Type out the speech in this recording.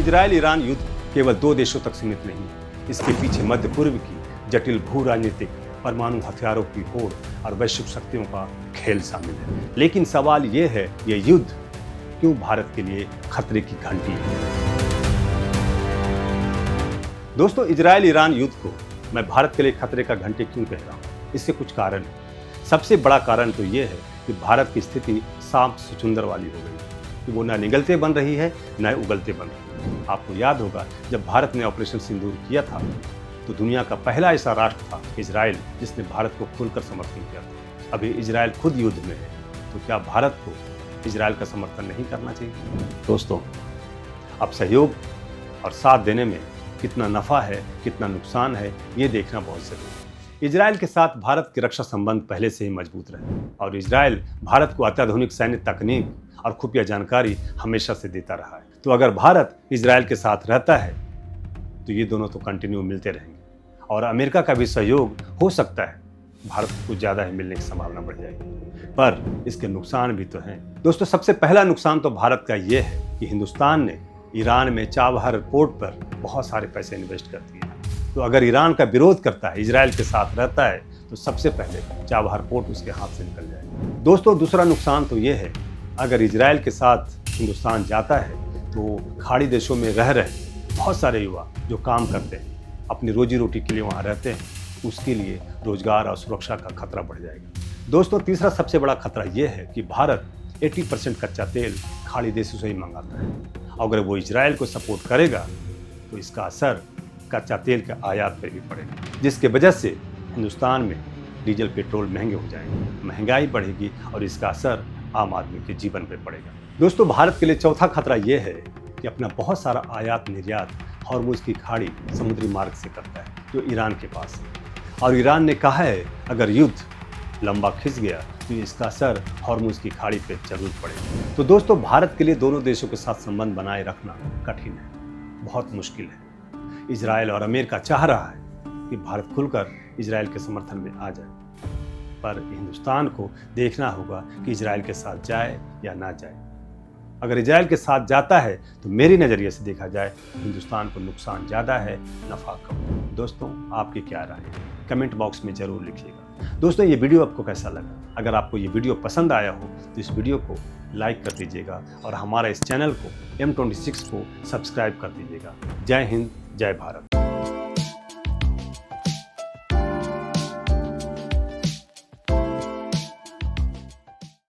Israel Iran युद्ध केवल दो देशों तक सीमित नहीं है। इसके पीछे मध्य पूर्व की जटिल भू राजनीतिक, परमाणु हथियारों की होड़ और वैश्विक शक्तियों का खेल शामिल है। लेकिन सवाल ये है, ये युद्ध क्यों भारत के लिए खतरे की घंटी है? दोस्तों, इजरायल ईरान युद्ध को मैं भारत के लिए खतरे का घंटे क्यों कह रहा हूँ? इसके कुछ कारण हैं। सबसे बड़ा कारण तो ये है कि भारत की स्थिति सांप सुचुंदर वाली हो गई कि वो न निगलते बन रही है न उगलते बन रही है। आपको याद होगा, जब भारत ने ऑपरेशन सिंदूर किया था तो दुनिया का पहला ऐसा राष्ट्र था इजराइल जिसने भारत को खुलकर समर्थन किया था। अभी इजराइल खुद युद्ध में है, तो क्या भारत को इजराइल का समर्थन नहीं करना चाहिए? दोस्तों, अब सहयोग और साथ देने में कितना नफा है, कितना नुकसान है, ये देखना बहुत जरूरी है। इजराइल के साथ भारत के रक्षा संबंध पहले से ही मजबूत रहे और इजराइल भारत को अत्याधुनिक सैन्य तकनीक और खुफिया जानकारी हमेशा से देता रहा है। तो अगर भारत इजराइल के साथ रहता है तो ये दोनों तो कंटिन्यू मिलते रहेंगे और अमेरिका का भी सहयोग हो सकता है, भारत को ज़्यादा ही मिलने की संभावना बढ़ जाएगी। पर इसके नुकसान भी तो हैं। दोस्तों, सबसे पहला नुकसान तो भारत का ये है कि हिंदुस्तान ने ईरान में चाबहार पोर्ट पर बहुत सारे पैसे इन्वेस्ट कर दिए। तो अगर ईरान का विरोध करता है, इजराइल के साथ रहता है, तो सबसे पहले चाबहार पोर्ट उसके हाथ से निकल जाएगा। दोस्तों, दूसरा नुकसान तो ये है, अगर इजराइल के साथ हिंदुस्तान जाता है तो खाड़ी देशों में रह रहे बहुत सारे युवा जो काम करते हैं, अपनी रोजी रोटी के लिए वहाँ रहते हैं, उसके लिए रोजगार और सुरक्षा का खतरा बढ़ जाएगा। दोस्तों, तीसरा सबसे बड़ा खतरा ये है कि भारत 80% कच्चा तेल खाड़ी देशों से ही मंगाता है। अगर वो इजराइल को सपोर्ट करेगा तो इसका असर कच्चा तेल के आयात पर भी पड़ेगा, जिसके वजह से हिंदुस्तान में डीजल पेट्रोल महंगे हो जाएंगे, महंगाई बढ़ेगी और इसका असर आम आदमी के जीवन पर पड़ेगा। दोस्तों, भारत के लिए चौथा खतरा यह है कि अपना बहुत सारा आयात निर्यात हॉर्मुज की खाड़ी समुद्री मार्ग से करता है, जो ईरान के पास है। और ईरान ने कहा है, अगर युद्ध लंबा खिंच गया तो इसका असर हॉर्मुज की खाड़ी पर जरूर पड़ेगा। तो दोस्तों, भारत के लिए दोनों देशों के साथ संबंध बनाए रखना कठिन है, बहुत मुश्किल है। इजराइल और अमेरिका चाह रहा है कि भारत खुलकर इजराइल के समर्थन में आ जाए, पर हिंदुस्तान को देखना होगा कि इजराइल के साथ जाए या ना जाए। अगर इजराइल के साथ जाता है तो मेरी नज़रिए से देखा जाए हिंदुस्तान को नुकसान ज़्यादा है, नफ़ा कम। दोस्तों, आपकी क्या राय है? कमेंट बॉक्स में ज़रूर लिखिएगा। दोस्तों, ये वीडियो आपको कैसा लगा? अगर आपको ये वीडियो पसंद आया हो तो इस वीडियो को लाइक कर दीजिएगा और हमारे इस चैनल को M26 को सब्सक्राइब कर दीजिएगा। जय हिंद, जय भारत।